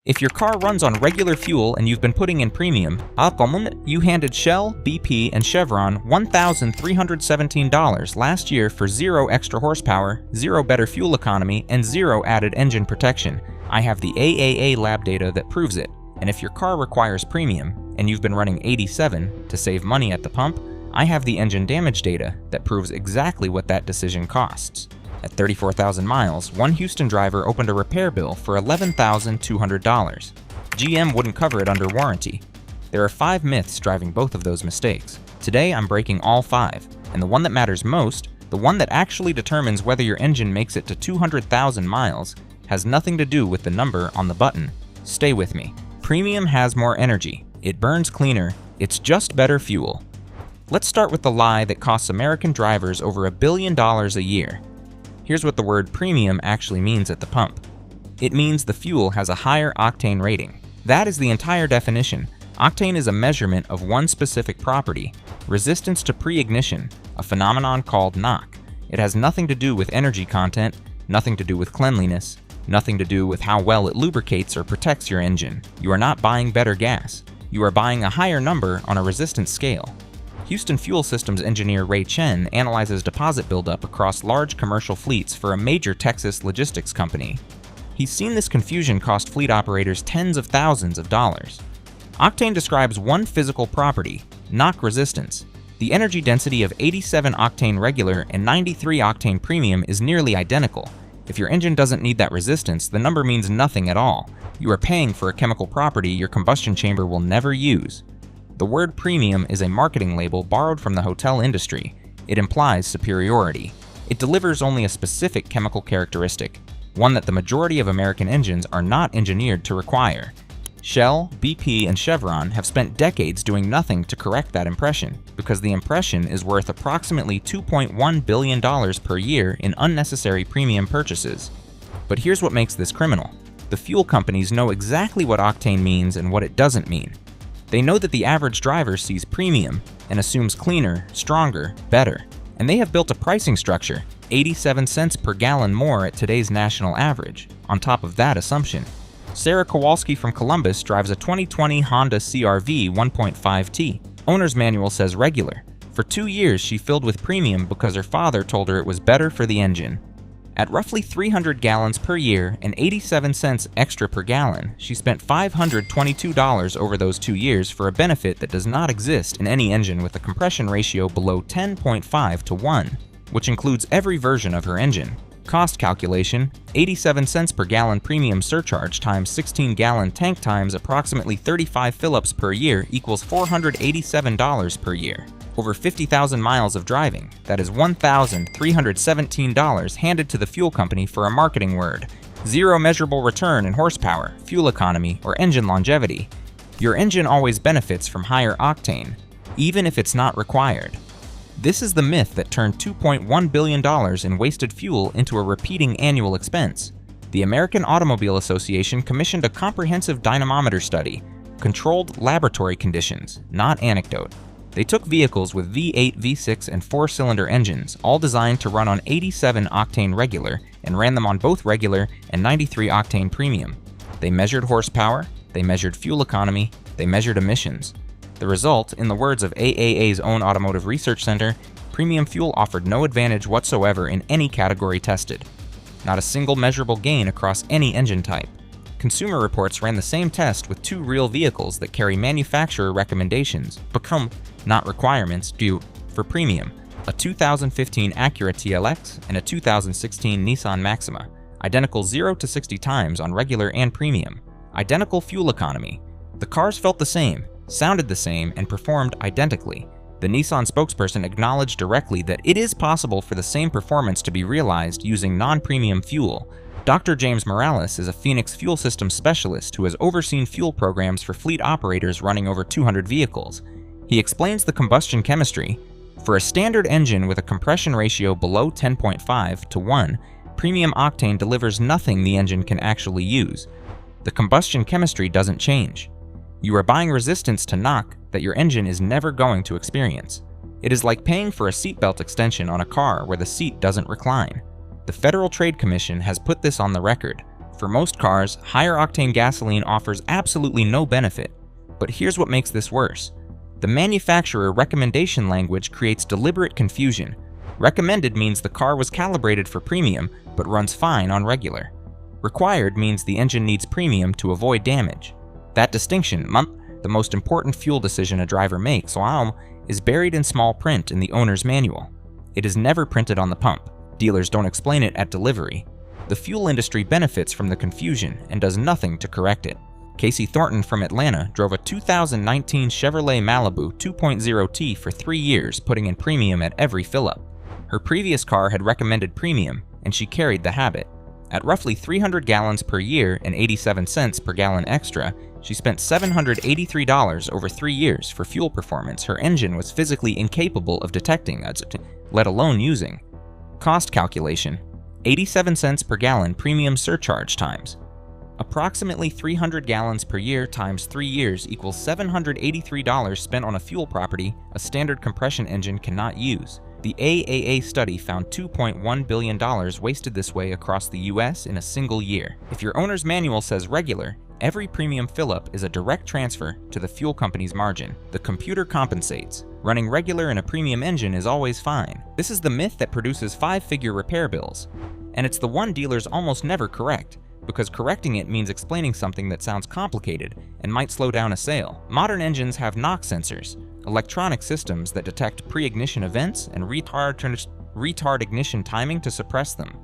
If your car runs on regular fuel and you've been putting in premium, you handed Shell, BP, and Chevron $1,317 last year for 0 extra horsepower, 0 better fuel economy, and 0 added engine protection. I have the AAA lab data that proves it. And if your car requires premium, and you've been running 87 to save money at the pump, I have the engine damage data that proves exactly what that decision costs. At 34,000 miles, one Houston driver opened a repair bill for $11,200. GM wouldn't cover it under warranty. There are 5 myths driving both of those mistakes. Today I'm breaking all 5, and the one that matters most, the one that actually determines whether your engine makes it to 200,000 miles, has nothing to do with the number on the button. Stay with me. Premium has more energy, it burns cleaner, it's just better fuel. Let's start with the lie that costs American drivers over $1 billion a year. Here's what the word premium actually means at the pump. It means the fuel has a higher octane rating. That is the entire definition. Octane is a measurement of one specific property, resistance to pre-ignition, a phenomenon called knock. It has nothing to do with energy content, nothing to do with cleanliness, nothing to do with how well it lubricates or protects your engine. You are not buying better gas. You are buying a higher number on a resistance scale. Houston Fuel Systems engineer Ray Chen analyzes deposit buildup across large commercial fleets for a major Texas logistics company. He's seen this confusion cost fleet operators tens of thousands of dollars. Octane describes one physical property, knock resistance. The energy density of 87 octane regular and 93 octane premium is nearly identical. If your engine doesn't need that resistance, the number means nothing at all. You are paying for a chemical property your combustion chamber will never use. The word premium is a marketing label borrowed from the hotel industry. It implies superiority. It delivers only a specific chemical characteristic, one that the majority of American engines are not engineered to require. Shell, BP, and Chevron have spent decades doing nothing to correct that impression, because the impression is worth approximately $2.1 billion per year in unnecessary premium purchases. But here's what makes this criminal. The fuel companies know exactly what octane means and what it doesn't mean. They know that the average driver sees premium and assumes cleaner, stronger, better. And they have built a pricing structure, 87 cents per gallon more at today's national average, on top of that assumption. Sarah Kowalski from Columbus drives a 2020 Honda CR-V 1.5T. Owner's manual says regular. For 2 years, she filled with premium because her father told her it was better for the engine. At roughly 300 gallons per year and 87 cents extra per gallon, she spent $522 over those 2 years for a benefit that does not exist in any engine with a compression ratio below 10.5 to 1, which includes every version of her engine. Cost calculation, 87 cents per gallon premium surcharge times 16-gallon tank times approximately 35 fill-ups per year equals $487 per year. Over 50,000 miles of driving, that is $1,317 handed to the fuel company for a marketing word. 0 measurable return in horsepower, fuel economy, or engine longevity. Your engine always benefits from higher octane, even if it's not required. This is the myth that turned $2.1 billion in wasted fuel into a repeating annual expense. The American Automobile Association commissioned a comprehensive dynamometer study, controlled laboratory conditions, not anecdote. They took vehicles with V8, V6, and 4-cylinder engines, all designed to run on 87 octane regular, and ran them on both regular and 93 octane premium. They measured horsepower, they measured fuel economy, they measured emissions. The result, in the words of AAA's own Automotive Research Center, premium fuel offered no advantage whatsoever in any category tested. Not a single measurable gain across any engine type. Consumer Reports ran the same test with 2 real vehicles that carry manufacturer recommendations, become not requirements, due for premium, a 2015 Acura TLX and a 2016 Nissan Maxima, identical 0 to 60 times on regular and premium, identical fuel economy. The cars felt the same, sounded the same, and performed identically. The Nissan spokesperson acknowledged directly that it is possible for the same performance to be realized using non-premium fuel. Dr. James Morales is a Phoenix fuel systems specialist who has overseen fuel programs for fleet operators running over 200 vehicles. He explains the combustion chemistry. For a standard engine with a compression ratio below 10.5 to 1, premium octane delivers nothing the engine can actually use. The combustion chemistry doesn't change. You are buying resistance to knock that your engine is never going to experience. It is like paying for a seatbelt extension on a car where the seat doesn't recline. The Federal Trade Commission has put this on the record. For most cars, higher octane gasoline offers absolutely no benefit. But here's what makes this worse. The manufacturer recommendation language creates deliberate confusion. Recommended means the car was calibrated for premium, but runs fine on regular. Required means the engine needs premium to avoid damage. That distinction, the most important fuel decision a driver makes, is buried in small print in the owner's manual. It is never printed on the pump. Dealers don't explain it at delivery. The fuel industry benefits from the confusion and does nothing to correct it. Casey Thornton from Atlanta drove a 2019 Chevrolet Malibu 2.0T for 3 years, putting in premium at every fill-up. Her previous car had recommended premium, and she carried the habit. At roughly 300 gallons per year and 87 cents per gallon extra, she spent $783 over 3 years for fuel performance her engine was physically incapable of detecting, let alone using. Cost calculation: 87 cents per gallon premium surcharge times. Approximately 300 gallons per year times 3 years equals $783 spent on a fuel property a standard compression engine cannot use. The AAA study found $2.1 billion wasted this way across the US in a single year. If your owner's manual says regular, every premium fill-up is a direct transfer to the fuel company's margin. The computer compensates. Running regular in a premium engine is always fine. This is the myth that produces 5-figure repair bills. And it's the one dealers almost never correct, because correcting it means explaining something that sounds complicated and might slow down a sale. Modern engines have knock sensors, electronic systems that detect pre-ignition events and retard ignition timing to suppress them.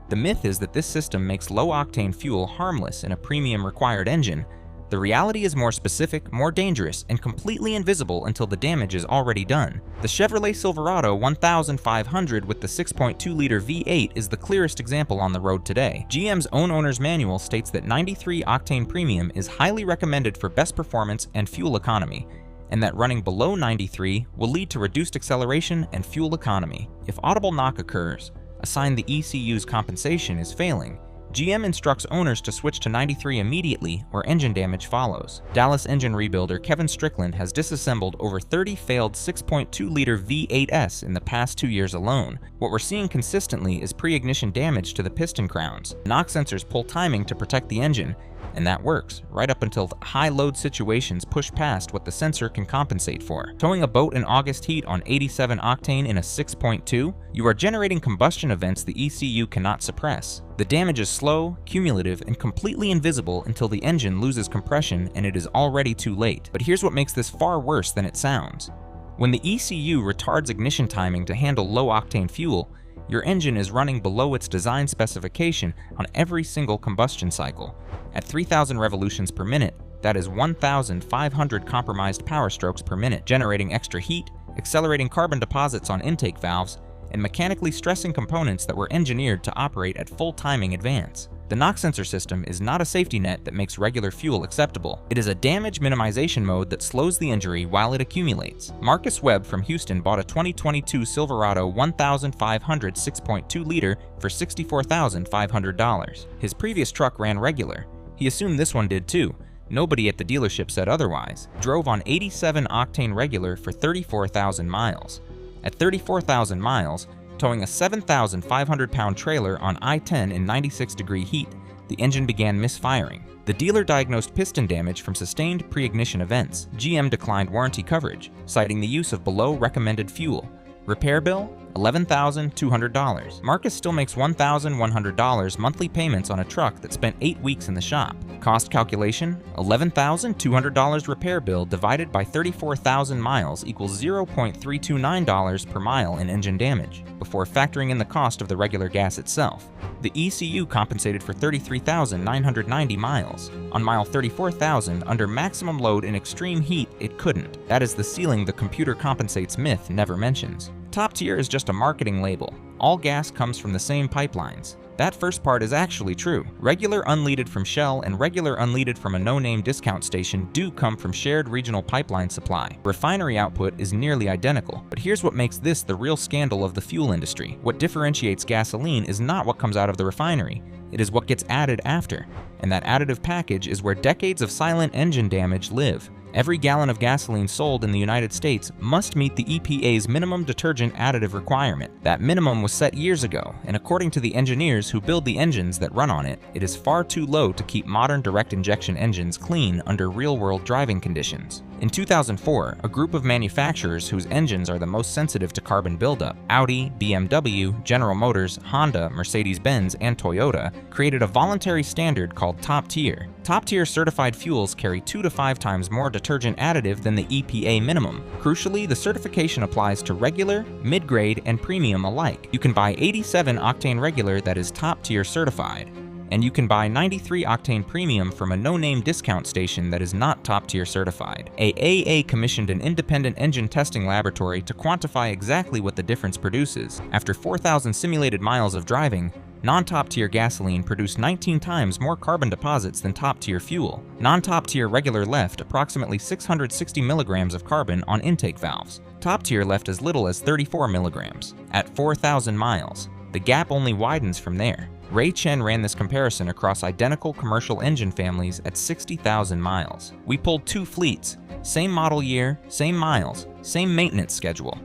The myth is that this system makes low-octane fuel harmless in a premium required engine. The reality is more specific, more dangerous, and completely invisible until the damage is already done. The Chevrolet Silverado 1500 with the 6.2-liter V8 is the clearest example on the road today. GM's own owner's manual states that 93 octane premium is highly recommended for best performance and fuel economy, and that running below 93 will lead to reduced acceleration and fuel economy. If audible knock occurs, a sign the ECU's compensation is failing, GM instructs owners to switch to 93 immediately or engine damage follows. Dallas engine rebuilder Kevin Strickland has disassembled over 30 failed 6.2-liter V8s in the past 2 years alone. What we're seeing consistently is pre-ignition damage to the piston crowns. Knock sensors pull timing to protect the engine, and that works, right up until high load situations push past what the sensor can compensate for. Towing a boat in August heat on 87 octane in a 6.2, you are generating combustion events the ECU cannot suppress. The damage is slow, cumulative, and completely invisible until the engine loses compression and it is already too late. But here's what makes this far worse than it sounds. When the ECU retards ignition timing to handle low-octane fuel, your engine is running below its design specification on every single combustion cycle. At 3,000 revolutions per minute, that is 1,500 compromised power strokes per minute, generating extra heat, accelerating carbon deposits on intake valves, and mechanically stressing components that were engineered to operate at full timing advance. The knock sensor system is not a safety net that makes regular fuel acceptable. It is a damage minimization mode that slows the injury while it accumulates. Marcus Webb from Houston bought a 2022 Silverado 1500 6.2-liter for $64,500. His previous truck ran regular. He assumed this one did too. Nobody at the dealership said otherwise. Drove on 87 octane regular for 34,000 miles. At 34,000 miles, towing a 7,500-pound trailer on I-10 in 96-degree heat, the engine began misfiring. The dealer diagnosed piston damage from sustained pre-ignition events. GM declined warranty coverage, citing the use of below recommended fuel. Repair bill? $11,200. Marcus still makes $1,100 monthly payments on a truck that spent 8 weeks in the shop. Cost calculation: $11,200 repair bill divided by 34,000 miles equals $0.329 per mile in engine damage, before factoring in the cost of the regular gas itself. The ECU compensated for 33,990 miles. On mile 34,000, under maximum load in extreme heat, it couldn't. That is the ceiling the computer compensates myth never mentions. Top tier is just a marketing label. All gas comes from the same pipelines. That first part is actually true. Regular unleaded from Shell and regular unleaded from a no-name discount station do come from shared regional pipeline supply. Refinery output is nearly identical. But here's what makes this the real scandal of the fuel industry. What differentiates gasoline is not what comes out of the refinery. It is what gets added after. And that additive package is where decades of silent engine damage live. Every gallon of gasoline sold in the United States must meet the EPA's minimum detergent additive requirement. That minimum was set years ago, and according to the engineers who build the engines that run on it, it is far too low to keep modern direct injection engines clean under real-world driving conditions. In 2004, a group of manufacturers whose engines are the most sensitive to carbon buildup, Audi, BMW, General Motors, Honda, Mercedes-Benz, and Toyota, created a voluntary standard called Top Tier. Top Tier certified fuels carry 2 to 5 times more detergent additive than the EPA minimum. Crucially, the certification applies to regular, mid-grade, and premium alike. You can buy 87 octane regular that is Top Tier certified, and you can buy 93 octane premium from a no-name discount station that is not Top Tier certified. AA commissioned an independent engine testing laboratory to quantify exactly what the difference produces. After 4,000 simulated miles of driving, non-top tier gasoline produced 19 times more carbon deposits than top tier fuel. Non-top tier regular left approximately 660 milligrams of carbon on intake valves. Top tier left as little as 34 milligrams. At 4,000 miles, the gap only widens from there. Ray Chen ran this comparison across identical commercial engine families at 60,000 miles. We pulled 2 fleets, same model year, same miles, same maintenance schedule.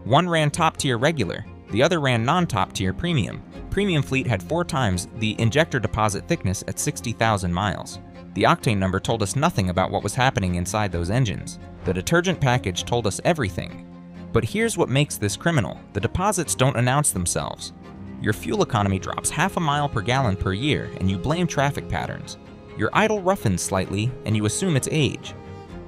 One ran top tier regular, the other ran non-top tier premium. Premium fleet had 4 times the injector deposit thickness at 60,000 miles. The octane number told us nothing about what was happening inside those engines. The detergent package told us everything. But here's what makes this criminal. The deposits don't announce themselves. Your fuel economy drops half a mile per gallon per year, and you blame traffic patterns. Your idle roughens slightly, and you assume it's age.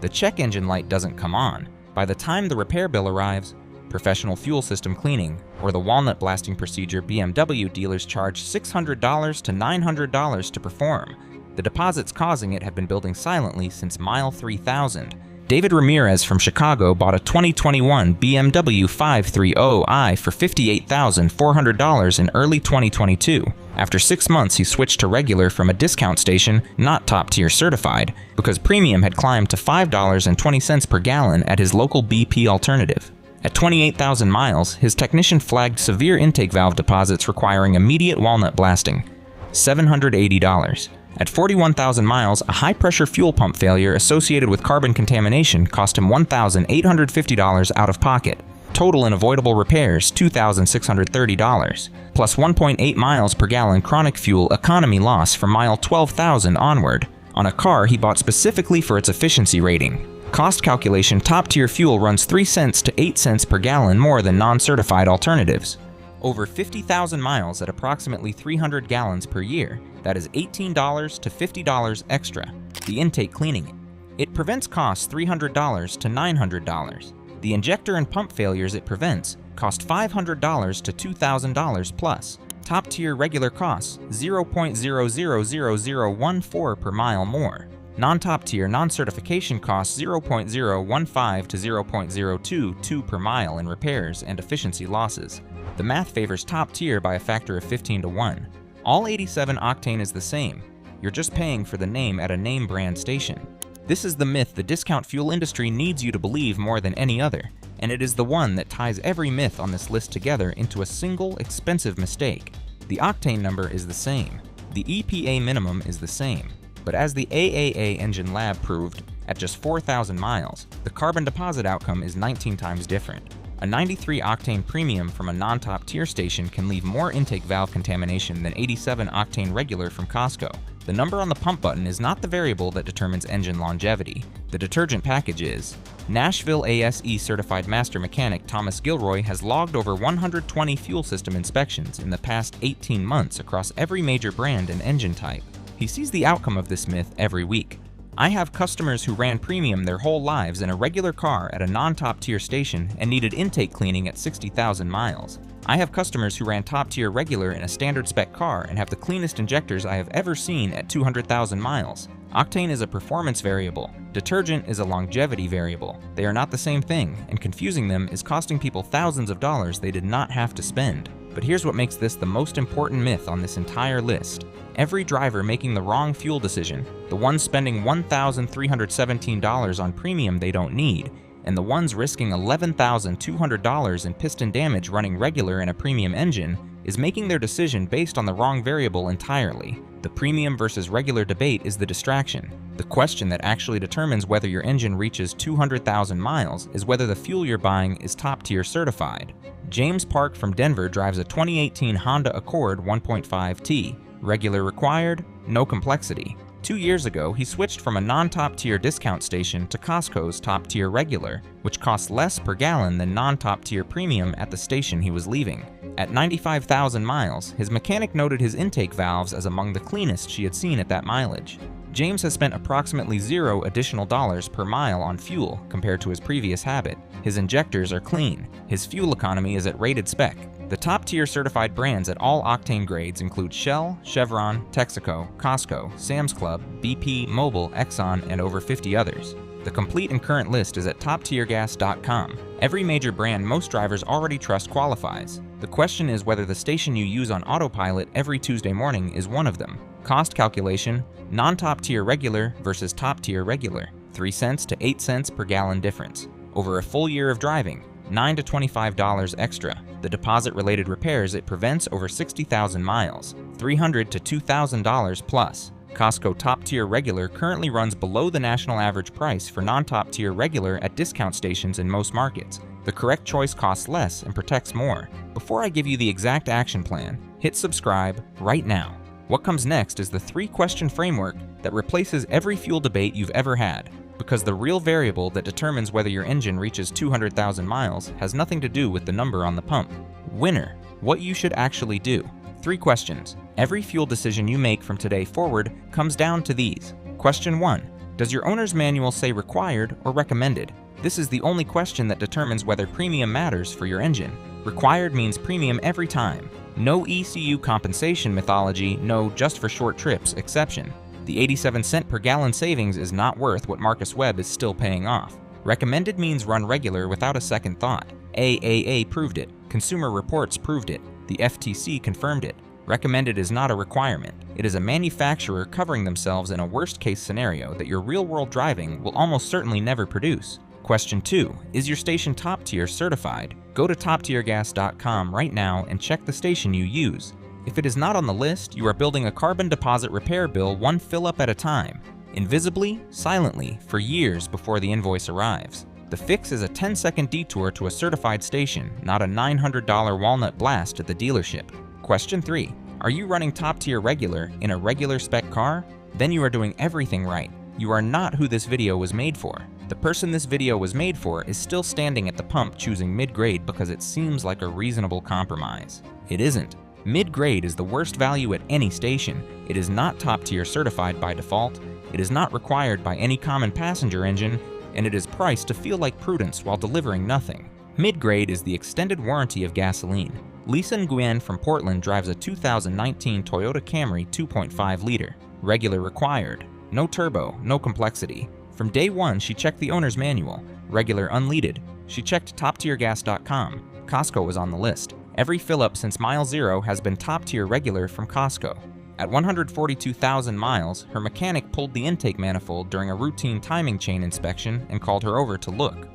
The check engine light doesn't come on. By the time the repair bill arrives, professional fuel system cleaning, or the walnut blasting procedure BMW dealers charge $600 to $900 to perform. The deposits causing it have been building silently since mile 3,000. David Ramirez from Chicago bought a 2021 BMW 530i for $58,400 in early 2022. After 6 months, he switched to regular from a discount station not top-tier certified because premium had climbed to $5.20 per gallon at his local BP alternative. At 28,000 miles, his technician flagged severe intake valve deposits requiring immediate walnut blasting, $780. At 41,000 miles, a high-pressure fuel pump failure associated with carbon contamination cost him $1,850 out of pocket. Total and avoidable repairs, $2,630, plus 1.8 miles per gallon chronic fuel economy loss from mile 12,000 onward, on a car he bought specifically for its efficiency rating. Cost calculation, top-tier fuel runs 3 cents to 8 cents per gallon more than non-certified alternatives. Over 50,000 miles at approximately 300 gallons per year, that is $18 to $50 extra, the intake cleaning it. It prevents costs $300 to $900. The injector and pump failures it prevents cost $500 to $2,000 plus. Top-tier regular costs $0.00014 per mile more. Non-top tier non-certification costs $0.015 to $0.022 per mile in repairs and efficiency losses. The math favors top tier by a factor of 15 to 1. All 87 octane is the same. You're just paying for the name at a name brand station. This is the myth the discount fuel industry needs you to believe more than any other, and it is the one that ties every myth on this list together into a single expensive mistake. The octane number is the same. The EPA minimum is the same. But as the AAA engine lab proved, at just 4,000 miles, the carbon deposit outcome is 19 times different. A 93 octane premium from a non-top tier station can leave more intake valve contamination than 87 octane regular from Costco. The number on the pump button is not the variable that determines engine longevity. The detergent package is. Nashville ASE certified master mechanic Thomas Gilroy has logged over 120 fuel system inspections in the past 18 months across every major brand and engine type. He sees the outcome of this myth every week. I have customers who ran premium their whole lives in a regular car at a non-top tier station and needed intake cleaning at 60,000 miles. I have customers who ran top tier regular in a standard spec car and have the cleanest injectors I have ever seen at 200,000 miles. Octane is a performance variable. Detergent is a longevity variable. They are not the same thing, and confusing them is costing people thousands of dollars they did not have to spend. But here's what makes this the most important myth on this entire list. Every driver making the wrong fuel decision, the ones spending $1,317 on premium they don't need, and the ones risking $11,200 in piston damage running regular in a premium engine, is making their decision based on the wrong variable entirely. The premium versus regular debate is the distraction. The question that actually determines whether your engine reaches 200,000 miles is whether the fuel you're buying is top-tier certified. James Park from Denver drives a 2018 Honda Accord 1.5T. Regular required, no complexity. 2 years ago, he switched from a non-top-tier discount station to Costco's top-tier regular, which costs less per gallon than non-top-tier premium at the station he was leaving. At 95,000 miles, his mechanic noted his intake valves as among the cleanest she had seen at that mileage. James has spent approximately $0 additional per mile on fuel compared to his previous habit. His injectors are clean. His fuel economy is at rated spec. The top-tier certified brands at all octane grades include Shell, Chevron, Texaco, Costco, Sam's Club, BP, Mobil, Exxon, and over 50 others. The complete and current list is at toptiergas.com. Every major brand most drivers already trust qualifies. The question is whether the station you use on autopilot every Tuesday morning is one of them. Cost calculation: non-top tier regular versus top tier regular. 3 cents to 8 cents per gallon difference. Over a full year of driving, $9 to $25 extra. The deposit-related repairs it prevents over 60,000 miles, $300 to $2,000 plus. Costco Top Tier Regular currently runs below the national average price for non-top tier regular at discount stations in most markets. The correct choice costs less and protects more. Before I give you the exact action plan, hit subscribe right now. What comes next is the 3-question framework that replaces every fuel debate you've ever had, because the real variable that determines whether your engine reaches 200,000 miles has nothing to do with the number on the pump. Winner: what you should actually do. 3 questions. Every fuel decision you make from today forward comes down to these. Question 1. Does your owner's manual say required or recommended? This is the only question that determines whether premium matters for your engine. Required means premium every time. No ECU compensation mythology, no just for short trips exception. The 87-cent per gallon savings is not worth what Marcus Webb is still paying off. Recommended means run regular without a second thought. AAA proved it. Consumer Reports proved it. The FTC confirmed it. Recommended is not a requirement. It is a manufacturer covering themselves in a worst-case scenario that your real-world driving will almost certainly never produce. Question 2. Is your station top tier certified? Go to toptiergas.com right now and check the station you use. If it is not on the list, you are building a carbon deposit repair bill one fill-up at a time, invisibly, silently, for years before the invoice arrives. The fix is a 10-second detour to a certified station, not a $900 walnut blast at the dealership. Question 3. Are you running top-tier regular in a regular spec car? Then you are doing everything right. You are not who this video was made for. The person this video was made for is still standing at the pump choosing mid-grade because it seems like a reasonable compromise. It isn't. Mid-grade is the worst value at any station. It is not top-tier certified by default. It is not required by any common passenger engine, and it is priced to feel like prudence while delivering nothing. Mid-grade is the extended warranty of gasoline. Lisa Nguyen from Portland drives a 2019 Toyota Camry 2.5 liter. Regular required. No turbo, no complexity. From day one, she checked the owner's manual. Regular unleaded. She checked toptiergas.com. Costco was on the list. Every fill-up since mile 0 has been top-tier regular from Costco. At 142,000 miles, her mechanic pulled the intake manifold during a routine timing chain inspection and called her over to look.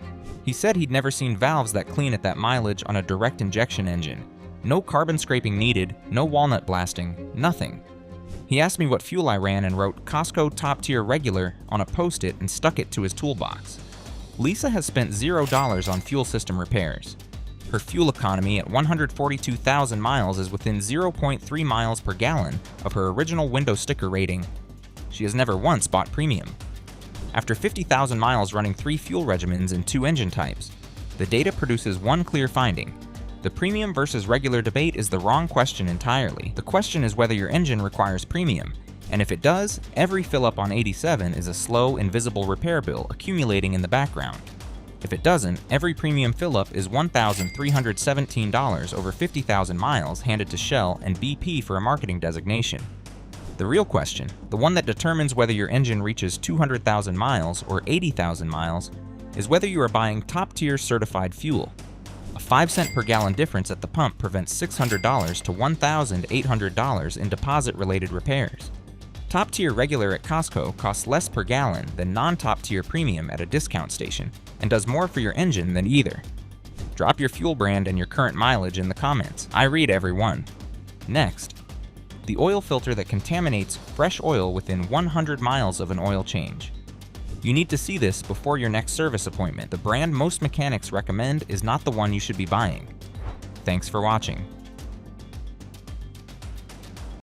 He said he'd never seen valves that clean at that mileage on a direct injection engine. No carbon scraping needed, no walnut blasting, nothing. He asked me what fuel I ran and wrote Costco Top Tier Regular on a post-it and stuck it to his toolbox. Lisa has spent $0 on fuel system repairs. Her fuel economy at 142,000 miles is within 0.3 miles per gallon of her original window sticker rating. She has never once bought premium. After 50,000 miles running 3 fuel regimens in 2 engine types, the data produces one clear finding. The premium versus regular debate is the wrong question entirely. The question is whether your engine requires premium, and if it does, every fill-up on 87 is a slow, invisible repair bill accumulating in the background. If it doesn't, every premium fill-up is $1,317 over 50,000 miles handed to Shell and BP for a marketing designation. The real question, the one that determines whether your engine reaches 200,000 miles or 80,000 miles, is whether you are buying top-tier certified fuel. A 5-cent per gallon difference at the pump prevents $600 to $1,800 in deposit-related repairs. Top-tier regular at Costco costs less per gallon than non-top-tier premium at a discount station and does more for your engine than either. Drop your fuel brand and your current mileage in the comments. I read every one. Next, the oil filter that contaminates fresh oil within 100 miles of an oil change. You need to see this before your next service appointment. The brand most mechanics recommend is not the one you should be buying. Thanks for watching.